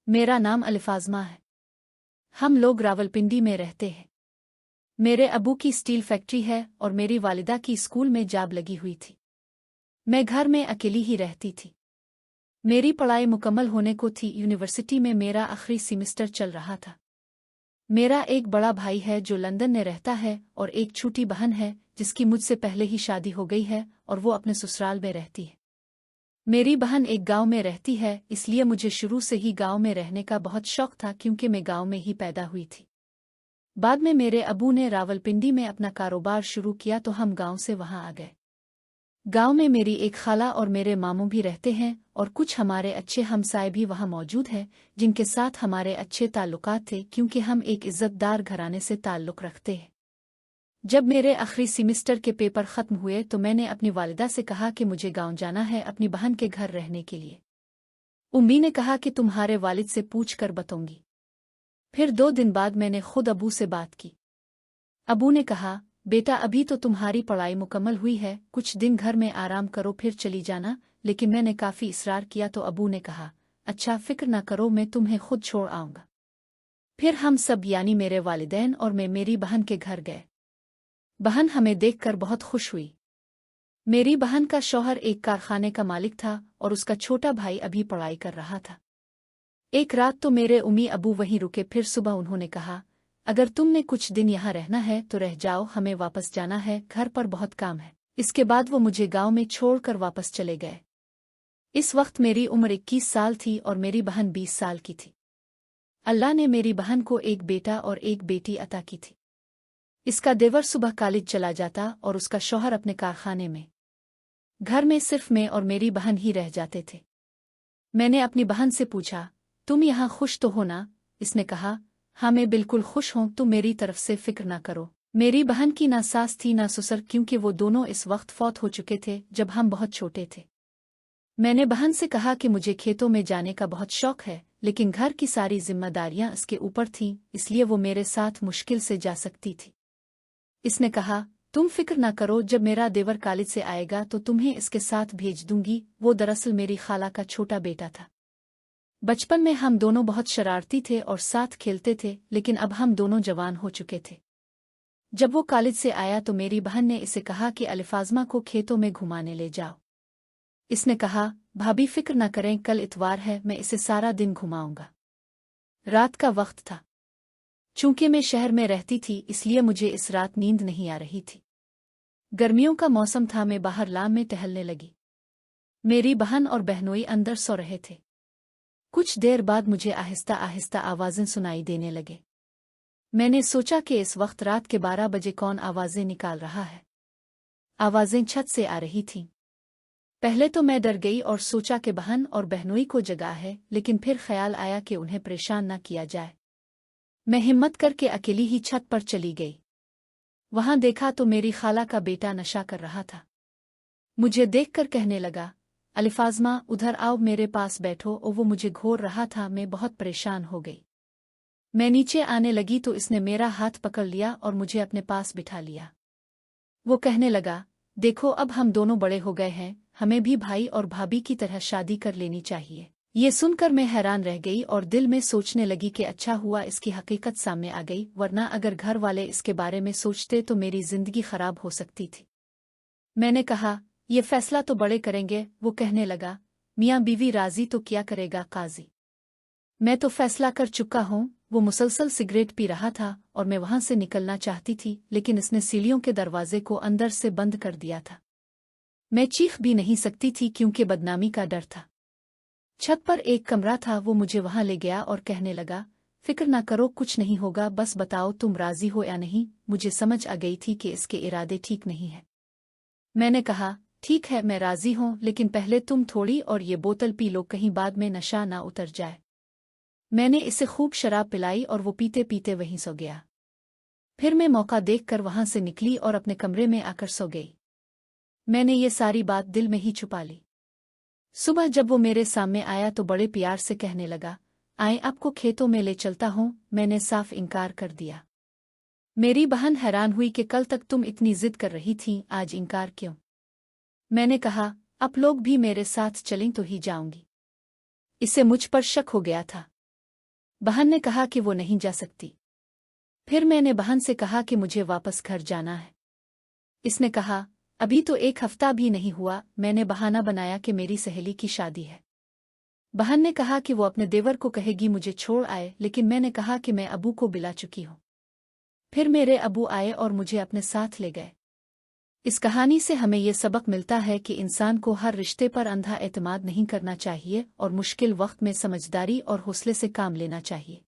मेरा नाम अलिफाज़मा है। हम लोग रावलपिंडी में रहते हैं। मेरे अबू की स्टील फैक्ट्री है और मेरी वालिदा की स्कूल में जॉब लगी हुई थी। मैं घर में अकेली ही रहती थी। मेरी पढ़ाई मुकम्मल होने को थी। यूनिवर्सिटी में मेरा आखिरी सेमेस्टर चल रहा था। मेरा एक बड़ा भाई है जो लंदन में रहता है और एक छोटी बहन है जिसकी मुझसे पहले ही शादी हो गई है और वो अपने ससुराल में रहती है। मेरी बहन एक गांव में रहती है, इसलिए मुझे शुरू से ही गांव में रहने का बहुत शौक था क्योंकि मैं गांव में ही पैदा हुई थी। बाद में मेरे अबू ने रावलपिंडी में अपना कारोबार शुरू किया तो हम गांव से वहां आ गए। गांव में मेरी एक खाला और मेरे मामू भी रहते हैं और कुछ हमारे अच्छे हमसाए भी वहां मौजूद हैं जिनके साथ हमारे अच्छे ताल्लुकात थे क्योंकि हम एक इज्जतदार घराने से ताल्लुक रखते हैं। जब मेरे आखिरी सेमेस्टर के पेपर ख़त्म हुए तो मैंने अपनी वालिदा से कहा कि मुझे गांव जाना है अपनी बहन के घर रहने के लिए। उम्मी ने कहा कि तुम्हारे वालिद से पूछ कर बताऊंगी। फिर 2 दिन बाद मैंने खुद अबू से बात की। अबू ने कहा, बेटा अभी तो तुम्हारी पढ़ाई मुकम्मल हुई है, कुछ दिन घर में आराम करो फिर चली जाना। लेकिन मैंने काफ़ी इसरार किया तो अबू ने कहा, अच्छा फिक्र न करो, मैं तुम्हें खुद छोड़ आऊँगा। फिर हम सब यानी मेरे वालिदैन और मैं मेरी बहन के घर गए। बहन हमें देखकर बहुत खुश हुई। मेरी बहन का शौहर एक कारखाने का मालिक था और उसका छोटा भाई अभी पढ़ाई कर रहा था। एक रात तो मेरे उम्मी अबू वहीं रुके, फिर सुबह उन्होंने कहा, अगर तुमने कुछ दिन यहाँ रहना है तो रह जाओ, हमें वापस जाना है, घर पर बहुत काम है। इसके बाद वो मुझे गांव में छोड़कर वापस चले गए। इस वक्त मेरी उम्र 21 साल थी और मेरी बहन 20 साल की थी। अल्लाह ने मेरी बहन को एक बेटा और एक बेटी अता की थी। इसका देवर सुबह कॉलेज चला जाता और उसका शौहर अपने कारखाने में। घर में सिर्फ मैं और मेरी बहन ही रह जाते थे। मैंने अपनी बहन से पूछा, तुम यहाँ खुश तो हो ना? इसने कहा, हाँ मैं बिल्कुल खुश हूँ, तुम मेरी तरफ से फिक्र ना करो। मेरी बहन की ना सास थी ना ससुर क्योंकि वो दोनों इस वक्त फौत हो चुके थे जब हम बहुत छोटे थे। मैंने बहन से कहा कि मुझे खेतों में जाने का बहुत शौक है, लेकिन घर की सारी जिम्मेदारियां इसके ऊपर थीं, इसलिए वो मेरे साथ मुश्किल से जा सकती थी। इसने कहा, तुम फिक्र ना करो, जब मेरा देवर कॉलेज से आएगा तो तुम्हें इसके साथ भेज दूंगी। वो दरअसल मेरी खाला का छोटा बेटा था। बचपन में हम दोनों बहुत शरारती थे और साथ खेलते थे, लेकिन अब हम दोनों जवान हो चुके थे। जब वो कॉलेज से आया तो मेरी बहन ने इसे कहा कि अलिफाज़मा को खेतों में घुमाने ले जाओ। इसने कहा, भाभी फिक्र न करें, कल इतवार है, मैं इसे सारा दिन घुमाऊंगा। रात का वक्त था। चूंकि मैं शहर में रहती थी इसलिए मुझे इस रात नींद नहीं आ रही थी। गर्मियों का मौसम था। मैं बाहर लाम में टहलने लगी। मेरी बहन और बहनोई अंदर सो रहे थे। कुछ देर बाद मुझे आहिस्ता आहिस्ता आवाज़ें सुनाई देने लगे। मैंने सोचा कि इस वक्त रात के 12 बजे कौन आवाज़ें निकाल रहा है। आवाज़ें छत से आ रही थीं। पहले तो मैं डर गई और सोचा कि बहन और बहनोई को जगा है, लेकिन फिर ख्याल आया कि उन्हें परेशान न किया जाए। मैं हिम्मत करके अकेली ही छत पर चली गई। वहां देखा तो मेरी खाला का बेटा नशा कर रहा था। मुझे देखकर कहने लगा, अलिफाज़मा उधर आओ, मेरे पास बैठो। और वो मुझे घूर रहा था। मैं बहुत परेशान हो गई। मैं नीचे आने लगी तो इसने मेरा हाथ पकड़ लिया और मुझे अपने पास बिठा लिया। वो कहने लगा, देखो अब हम दोनों बड़े हो गए हैं, हमें भी भाई और भाभी की तरह शादी कर लेनी चाहिए। ये सुनकर मैं हैरान रह गई और दिल में सोचने लगी कि अच्छा हुआ इसकी हकीकत सामने आ गई, वरना अगर घर वाले इसके बारे में सोचते तो मेरी जिंदगी खराब हो सकती थी। मैंने कहा, ये फैसला तो बड़े करेंगे। वो कहने लगा, मियाँ बीवी राजी तो क्या करेगा काजी। मैं तो फैसला कर चुका हूँ। वो मुसलसल सिगरेट पी रहा था और मैं वहां से निकलना चाहती थी, लेकिन इसने सीढ़ियों के दरवाजे को अंदर से बंद कर दिया था। मैं चीख भी नहीं सकती थी क्योंकि बदनामी का डर था। छत पर एक कमरा था, वो मुझे वहां ले गया और कहने लगा, फिक्र ना करो, कुछ नहीं होगा, बस बताओ तुम राजी हो या नहीं। मुझे समझ आ गई थी कि इसके इरादे ठीक नहीं है। मैंने कहा, ठीक है मैं राजी हूँ, लेकिन पहले तुम थोड़ी और ये बोतल पी लो, कहीं बाद में नशा ना उतर जाए। मैंने इसे खूब शराब पिलाई और वो पीते पीते वहीं सो गया। फिर मैं मौका देखकर वहां से निकली और अपने कमरे में आकर सो गई। मैंने ये सारी बात दिल में ही छुपा ली। सुबह जब वो मेरे सामने आया तो बड़े प्यार से कहने लगा, आए आपको खेतों में ले चलता हूँ। मैंने साफ इनकार कर दिया। मेरी बहन हैरान हुई कि कल तक तुम इतनी जिद कर रही थीं, आज इनकार क्यों? मैंने कहा, आप लोग भी मेरे साथ चलें तो ही जाऊंगी। इसे मुझ पर शक हो गया था। बहन ने कहा कि वो नहीं जा सकती। फिर मैंने बहन से कहा कि मुझे वापस घर जाना है। इसने कहा, अभी तो 1 हफ्ता भी नहीं हुआ। मैंने बहाना बनाया कि मेरी सहेली की शादी है। बहन ने कहा कि वो अपने देवर को कहेगी मुझे छोड़ आए, लेकिन मैंने कहा कि मैं अबू को बुला चुकी हूँ। फिर मेरे अबू आए और मुझे अपने साथ ले गए। इस कहानी से हमें ये सबक मिलता है कि इंसान को हर रिश्ते पर अंधा एतमाद नहीं करना चाहिए और मुश्किल वक्त में समझदारी और हौसले से काम लेना चाहिए।